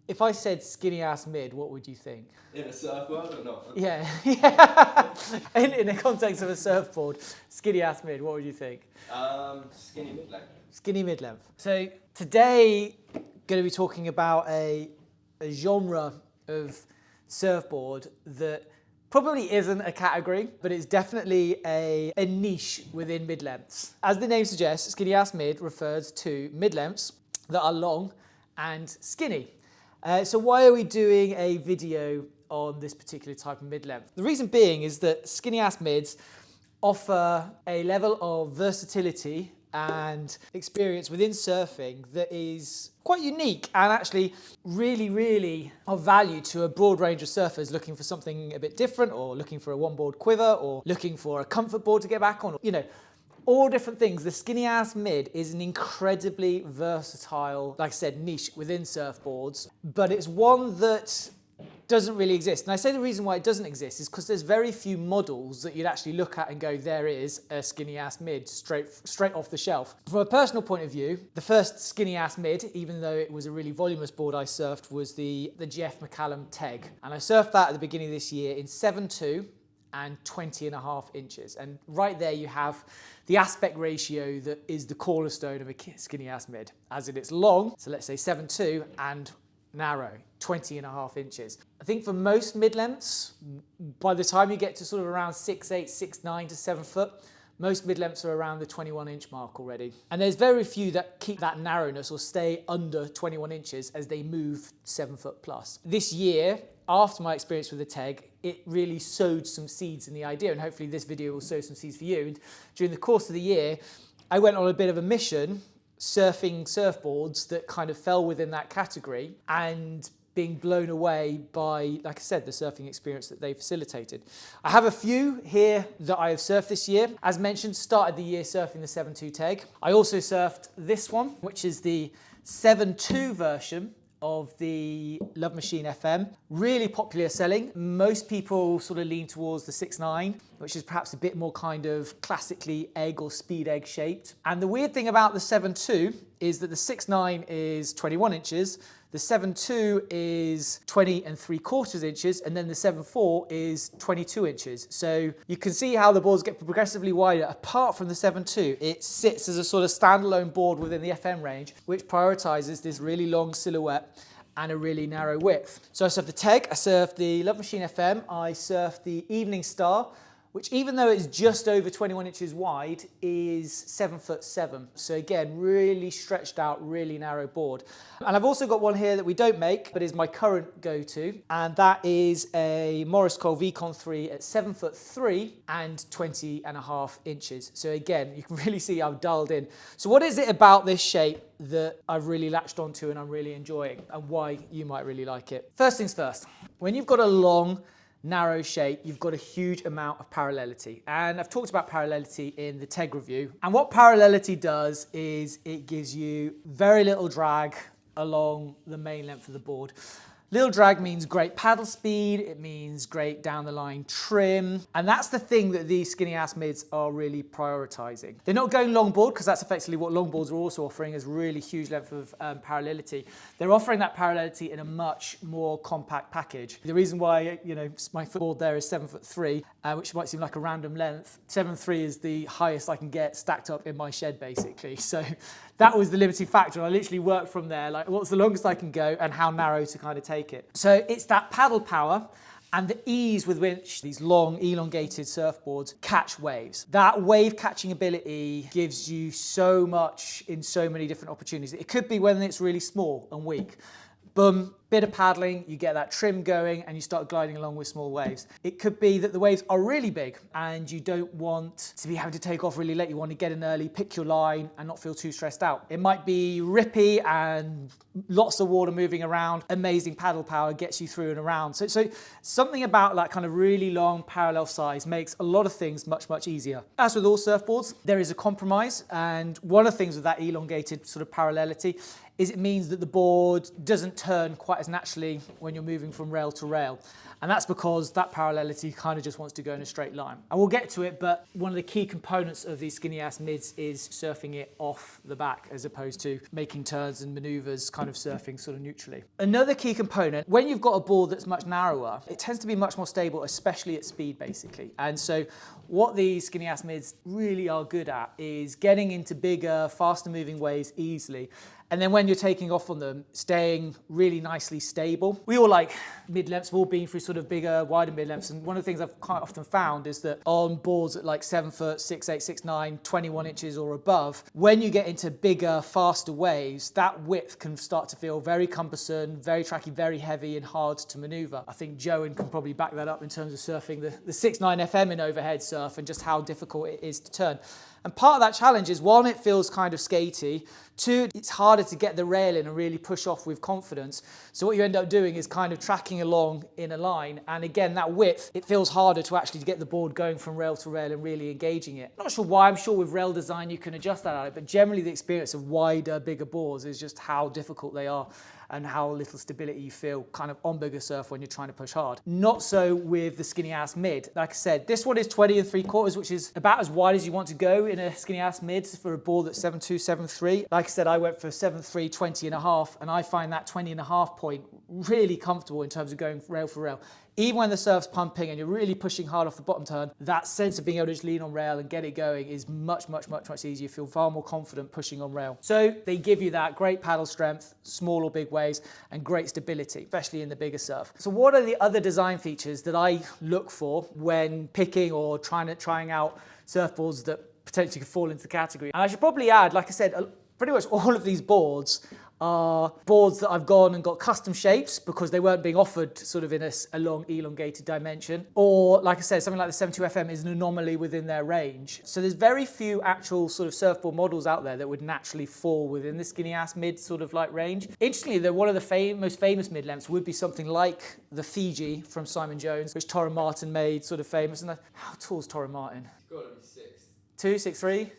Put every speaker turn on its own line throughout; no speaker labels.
If I said skinny ass mid, what would you think?
In a surfboard or not?
Yeah, yeah. In the context of a surfboard, skinny ass mid, what would you think?
Skinny mid-length.
Skinny mid length. So today, going to be talking about a genre of surfboard that probably isn't a category, but it's definitely a niche within mid lengths. As the name suggests, skinny ass mid refers to mid lengths that are long and skinny. So why are we doing a video on this particular type of mid-length? The reason being is that skinny ass mids offer a level of versatility and experience within surfing that is quite unique and actually really, really of value to a broad range of surfers looking for something a bit different, or looking for a one-board quiver, or looking for a comfort board to get back on, all different things. The skinny ass mid is an incredibly versatile, like I said, niche within surfboards, but it's one that doesn't really exist. And I say the reason why it doesn't exist is because there's very few models that you'd actually look at and go, there is a skinny ass mid straight off the shelf. From a personal point of view, the first skinny ass mid, even though it was a really voluminous board I surfed, was the Jeff McCallum Teg. And I surfed that at the beginning of this year in 7.2 and 20.5 inches. And right there you have the aspect ratio that is the cornerstone of a skinny ass mid, as in it's long, so let's say 7.2, and narrow, 20.5 inches. I think for most mid lengths, by the time you get to sort of around 6'8", 6'9" to 7 foot, most mid lengths are around the 21 inch mark already. And there's very few that keep that narrowness or stay under 21 inches as they move 7 foot plus. This year, after my experience with the Teg, it really sowed some seeds in the idea, and hopefully this video will sow some seeds for you. And during the course of the year, I went on a bit of a mission surfing surfboards that kind of fell within that category and being blown away by, like I said, the surfing experience that they facilitated. I have a few here that I have surfed this year. As mentioned, started the year surfing the 7.2 Teg. I also surfed this one, which is the 7.2 version of the Love Machine FM. Really popular selling. Most people sort of lean towards the 6.9, which is perhaps a bit more kind of classically egg or speed egg shaped. And the weird thing about the 7.2 is that the 6.9 is 21 inches, the 7.2 is 20.75 inches, and then the 7.4 is 22 inches. So you can see how the boards get progressively wider. Apart from the 7.2, it sits as a sort of standalone board within the FM range, which prioritizes this really long silhouette and a really narrow width. So I surfed the Teg, I surfed the Love Machine FM, I surfed the Evening Star, which even though it's just over 21 inches wide, is 7'7". So again, really stretched out, really narrow board. And I've also got one here that we don't make, but is my current go-to. And that is a Morris Cole VCon 3 at 7'3" and 20.5 inches. So again, you can really see I've dialed in. So what is it about this shape that I've really latched onto and I'm really enjoying, and why you might really like it? First things first, when you've got a long, narrow shape, you've got a huge amount of parallelity. And I've talked about parallelity in the Teg review. And what parallelity does is it gives you very little drag along the main length of the board. Little drag means great paddle speed, it means great down the line trim, and that's the thing that these skinny ass mids are really prioritizing. They're not going longboard, because that's effectively what longboards are also offering, is really huge length of parallelity. They're offering that parallelity in a much more compact package. The reason why, my footboard there is 7'3", which might seem like a random length. 7'3" is the highest I can get stacked up in my shed, basically. So that was the limiting factor. I literally worked from there, like what's the longest I can go and how narrow to kind of take it. So it's that paddle power and the ease with which these long, elongated surfboards catch waves. That wave catching ability gives you so much in so many different opportunities. It could be when it's really small and weak. Boom, bit of paddling, you get that trim going and you start gliding along with small waves. It could be that the waves are really big and you don't want to be having to take off really late. You want to get in early, pick your line and not feel too stressed out. It might be rippy and lots of water moving around. Amazing paddle power gets you through and around. So something about that kind of really long parallel size makes a lot of things much, much easier. As with all surfboards, there is a compromise, and one of the things with that elongated sort of parallelity is it means that the board doesn't turn quite as naturally when you're moving from rail to rail. And that's because that parallelity kind of just wants to go in a straight line. And we'll get to it, but one of the key components of these skinny ass mids is surfing it off the back as opposed to making turns and maneuvers kind of surfing sort of neutrally. Another key component, when you've got a board that's much narrower, it tends to be much more stable, especially at speed basically. And so what these skinny ass mids really are good at is getting into bigger, faster moving waves easily. And then when you're taking off on them, staying really nicely stable. We all like mid-lengths, we've all been through sort of bigger, wider mid-lengths. And one of the things I've quite often found is that on boards at like 7 foot, 6'8", 6'9", 21 inches or above, when you get into bigger, faster waves, that width can start to feel very cumbersome, very tracky, very heavy and hard to maneuver. I think Joan can probably back that up in terms of surfing the 6'9" FM in overhead surf and just how difficult it is to turn. And part of that challenge is, one, it feels kind of skatey. Two, it's harder to get the rail in and really push off with confidence. So what you end up doing is kind of tracking along in a line. And again, that width, it feels harder to actually get the board going from rail to rail and really engaging it. Not sure why, I'm sure with rail design you can adjust that out, but generally the experience of wider, bigger boards is just how difficult they are and how little stability you feel kind of on bigger surf when you're trying to push hard. Not so with the skinny ass mid. Like I said, this one is 20 3/4, which is about as wide as you want to go in a skinny ass mid for a board that's 7'2", 7'3". Like I said, I went for 7'3", 20 and a half, and I find that 20 and a half point really comfortable in terms of going rail for rail. Even when the surf's pumping and you're really pushing hard off the bottom turn, that sense of being able to just lean on rail and get it going is much, much, much, much easier. You feel far more confident pushing on rail. So they give you that great paddle strength, small or big waves, and great stability, especially in the bigger surf. So what are the other design features that I look for when picking or trying out surfboards that potentially could fall into the category? And I should probably add, like I said, pretty much all of these boards are boards that I've gone and got custom shapes because they weren't being offered sort of in a long elongated dimension. Or like I said, something like the 72 FM is an anomaly within their range. So there's very few actual sort of surfboard models out there that would naturally fall within the skinny ass mid sort of like range. Interestingly, one of the most famous mid lengths would be something like the Fiji from Simon Jones, which Torren Martin made sort of famous. And how tall is Torren Martin?
It's got to be 6.
2, 6'3"?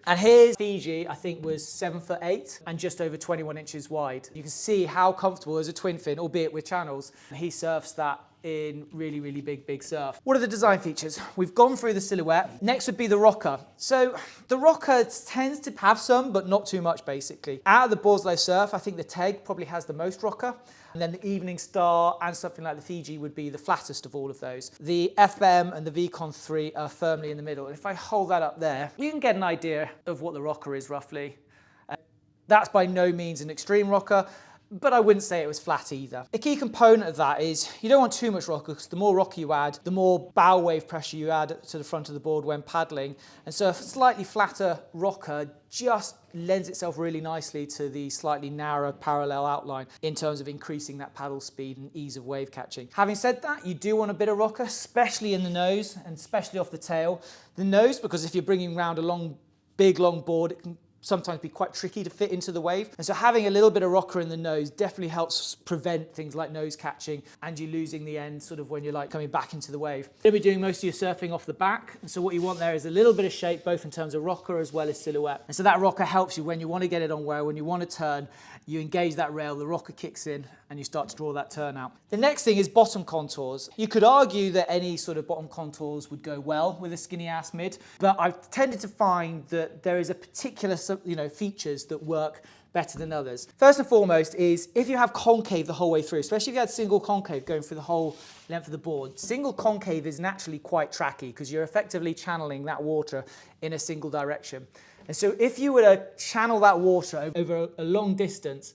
And
his Fiji, I think, was 7'8" and just over 21 inches wide. You can see how comfortable as a twin fin, albeit with channels. He surfs that in really, really big surf. What are the design features? We've gone through the silhouette. Next would be the rocker. So the rocker tends to have some, but not too much basically. Out of the boards that I surf, I think the Teg probably has the most rocker. And then the Evening Star and something like the Fiji would be the flattest of all of those. The FM and the VCon 3 are firmly in the middle. And if I hold that up there, you can get an idea of what the rocker is roughly. That's by no means an extreme rocker, but I wouldn't say it was flat either. A key component of that is you don't want too much rocker because the more rocker you add, the more bow wave pressure you add to the front of the board when paddling. And so a slightly flatter rocker just lends itself really nicely to the slightly narrower parallel outline in terms of increasing that paddle speed and ease of wave catching. Having said that, you do want a bit of rocker, especially in the nose and especially off the tail. The nose, because if you're bringing around a big long board, it can sometimes be quite tricky to fit into the wave. And so having a little bit of rocker in the nose definitely helps prevent things like nose catching and you losing the end sort of when you're like coming back into the wave. You'll be doing most of your surfing off the back. And so what you want there is a little bit of shape, both in terms of rocker as well as silhouette. And so that rocker helps you when you want to get it on rail, when you want to turn, you engage that rail, the rocker kicks in and you start to draw that turn out. The next thing is bottom contours. You could argue that any sort of bottom contours would go well with a skinny ass mid, but I've tended to find that there is a particular features that work better than others. First and foremost is if you have concave the whole way through, especially if you had single concave going through the whole length of the board. Single concave is naturally quite tracky because you're effectively channeling that water in a single direction. And so if you were to channel that water over a long distance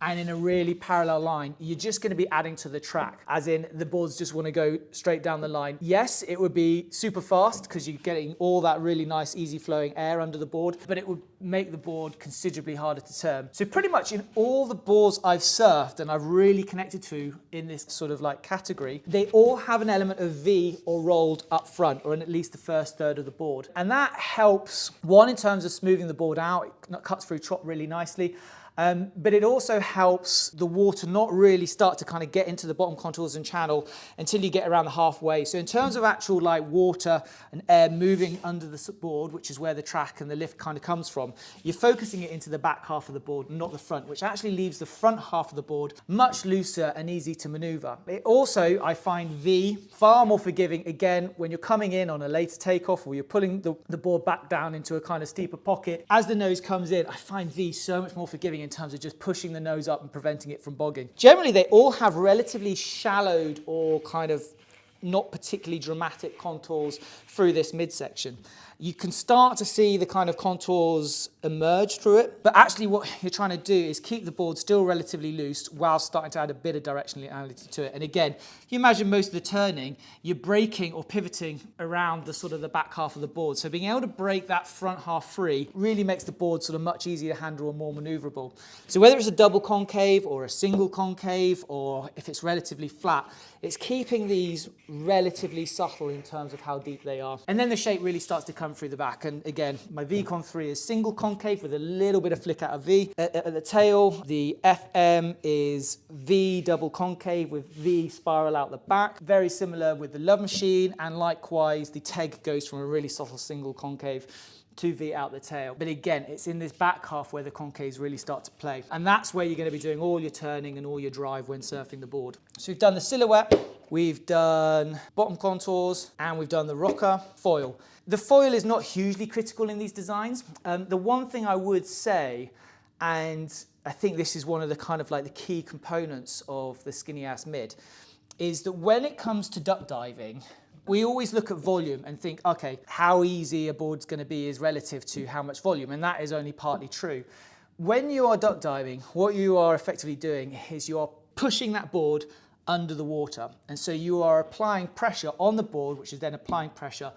and in a really parallel line, you're just going to be adding to the track, as in the boards just want to go straight down the line. Yes, it would be super fast because you're getting all that really nice, easy flowing air under the board, but it would make the board considerably harder to turn. So pretty much in all the boards I've surfed and I've really connected to in this sort of like category, they all have an element of V or rolled up front, or in at least the first third of the board. And that helps, one, in terms of smoothing the board out, it cuts through chop really nicely. But it also helps the water not really start to kind of get into the bottom contours and channel until you get around the halfway. So in terms of actual like water and air moving under the board, which is where the track and the lift kind of comes from, you're focusing it into the back half of the board, not the front, which actually leaves the front half of the board much looser and easy to maneuver. It also, I find V far more forgiving, again, when you're coming in on a later takeoff or you're pulling the board back down into a kind of steeper pocket. As the nose comes in, I find V so much more forgiving in terms of just pushing the nose up and preventing it from bogging. Generally, they all have relatively shallowed or kind of not particularly dramatic contours through this midsection. You can start to see the kind of contours emerge through it, but actually what you're trying to do is keep the board still relatively loose while starting to add a bit of directionality to it. And again, if you imagine most of the turning, you're braking or pivoting around the sort of the back half of the board. So being able to break that front half free really makes the board sort of much easier to handle and more maneuverable. So whether it's a double concave or a single concave, or if it's relatively flat, it's keeping these relatively subtle in terms of how deep they are. And then the shape really starts to come through the back. And again, my VCon 3 is single concave with a little bit of flick out of V. At the tail, the FM is V double concave with V spiral out the back. Very similar with the Love Machine, and likewise the TEG goes from a really subtle single concave to V out the tail. But again, it's in this back half where the concaves really start to play. And that's where you're going to be doing all your turning and all your drive when surfing the board. So we've done the silhouette, we've done bottom contours, and we've done the rocker foil. The foil is not hugely critical in these designs. The one thing I would say, and I think this is one of the kind of like the key components of the skinny ass mid, is that when it comes to duck diving, we always look at volume and think, okay, how easy a board's going to be is relative to how much volume, and that is only partly true. When you are duck diving, what you are effectively doing is you are pushing that board under the water, and so you are applying pressure on the board, which is then applying pressure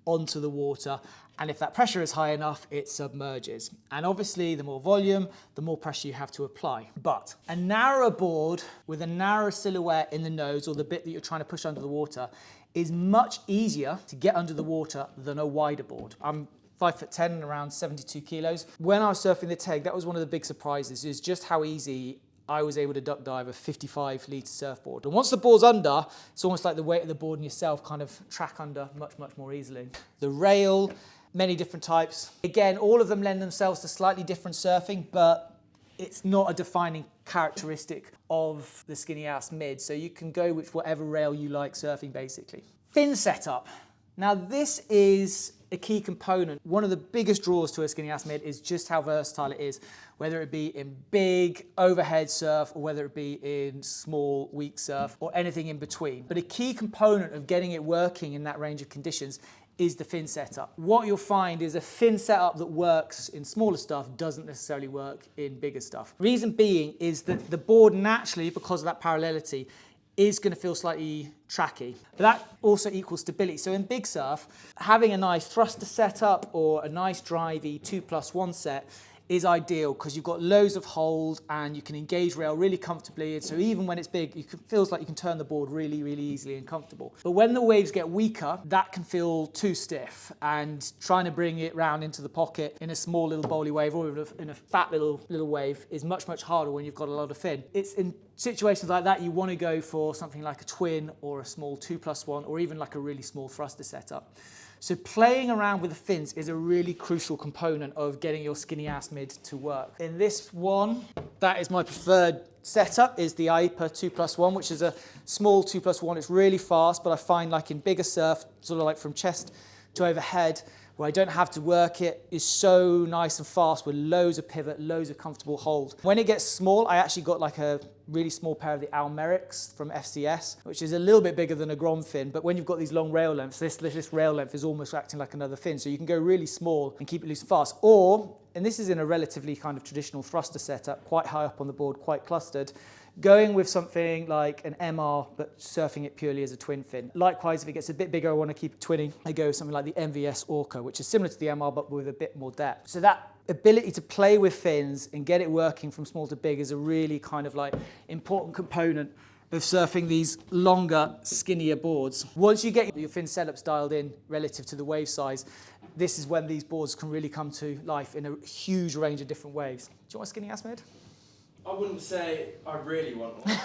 onto the water, and if that pressure is high enough, it submerges. And obviously, the more volume, the more pressure you have to apply. But a narrower board with a narrow silhouette in the nose, or the bit that you're trying to push under the water, is much easier to get under the water than a wider board. I'm 5'10" and around 72 kilos. When I was surfing the TEG, that was one of the big surprises, is just how easy I was able to duck dive a 55-litre surfboard. And once the board's under, it's almost like the weight of the board and yourself kind of track under much, much more easily. The rail, many different types. Again, all of them lend themselves to slightly different surfing, but it's not a defining characteristic of the skinny ass mid. So you can go with whatever rail you like surfing, basically. Fin setup. Now this is a key component. One of the biggest draws to a skinny ass mid is just how versatile it is, whether it be in big overhead surf or whether it be in small weak surf or anything in between. But a key component of getting it working in that range of conditions is the fin setup. What you'll find is a fin setup that works in smaller stuff doesn't necessarily work in bigger stuff. Reason being is that the board naturally, because of that parallelity, is going to feel slightly tracky. But that also equals stability. So in big surf, having a nice thruster setup or a nice drivey 2+1 set is ideal because you've got loads of hold and you can engage rail really comfortably. And so even when it's big, it feels like you can turn the board really, really easily and comfortable. But when the waves get weaker, that can feel too stiff, and trying to bring it round into the pocket in a small little bowly wave or in a fat little wave is much, much harder when you've got a lot of fin. It's in situations like that you want to go for something like a twin or a small 2+1 or even like a really small thruster setup. So playing around with the fins is a really crucial component of getting your skinny ass mid to work. In this one, that is my preferred setup, is the AIPA 2+1, which is a small 2+1. It's really fast, but I find like in bigger surf, sort of like from chest to overhead, where I don't have to work it, is so nice and fast with loads of pivot, loads of comfortable hold. When it gets small, I actually got like a really small pair of the Almerics from FCS, which is a little bit bigger than a Grom fin, but when you've got these long rail lengths, this rail length is almost acting like another fin, so you can go really small and keep it loose and fast. Or, and this is in a relatively kind of traditional thruster setup, quite high up on the board, quite clustered, going with something like an MR, but surfing it purely as a twin fin. Likewise, if it gets a bit bigger, I want to keep it twinning, I go with something like the MVS Orca, which is similar to the MR, but with a bit more depth. So that ability to play with fins and get it working from small to big is a really kind of like important component of surfing these longer, skinnier boards. Once you get your fin setups dialed in relative to the wave size, this is when these boards can really come to life in a huge range of different waves. Do you want a skinny ass mid?
I wouldn't say I really want one,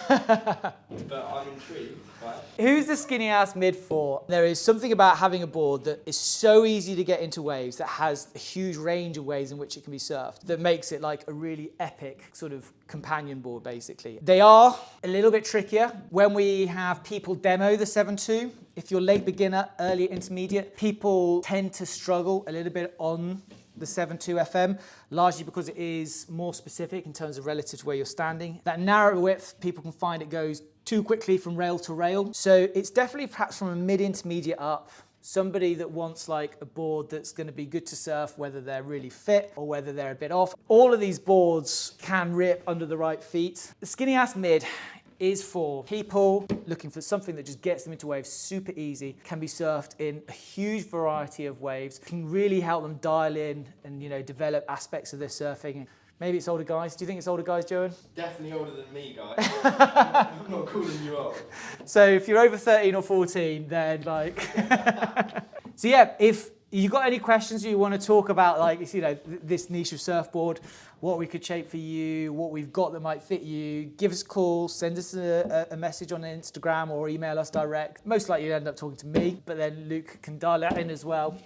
but I'm intrigued by it.
Who's the skinny ass mid for? There is something about having a board that is so easy to get into waves, that has a huge range of ways in which it can be surfed, that makes it like a really epic sort of companion board, basically. They are a little bit trickier. When we have people demo the 7.2, if you're late beginner, early intermediate, people tend to struggle a little bit on the 7.2 FM, largely because it is more specific in terms of relative to where you're standing. That narrow width, people can find it goes too quickly from rail to rail. So it's definitely perhaps from a mid-intermediate up, somebody that wants like a board that's going to be good to surf, whether they're really fit or whether they're a bit off. All of these boards can rip under the right feet. The skinny ass mid is for people looking for something that just gets them into waves super easy, can be surfed in a huge variety of waves, can really help them dial in and, you know, develop aspects of their surfing. Maybe it's older guys. Do you think it's older guys, Joan?
Definitely older than me, guys. I'm not calling you old.
So if you're over 13 or 14, then like... So yeah, if you got any questions you want to talk about, like, you know, this niche of surfboard, what we could shape for you, what we've got that might fit you, give us a call, send us a message on Instagram or email us direct. Most likely you'll end up talking to me, but then Luke can dial that in as well.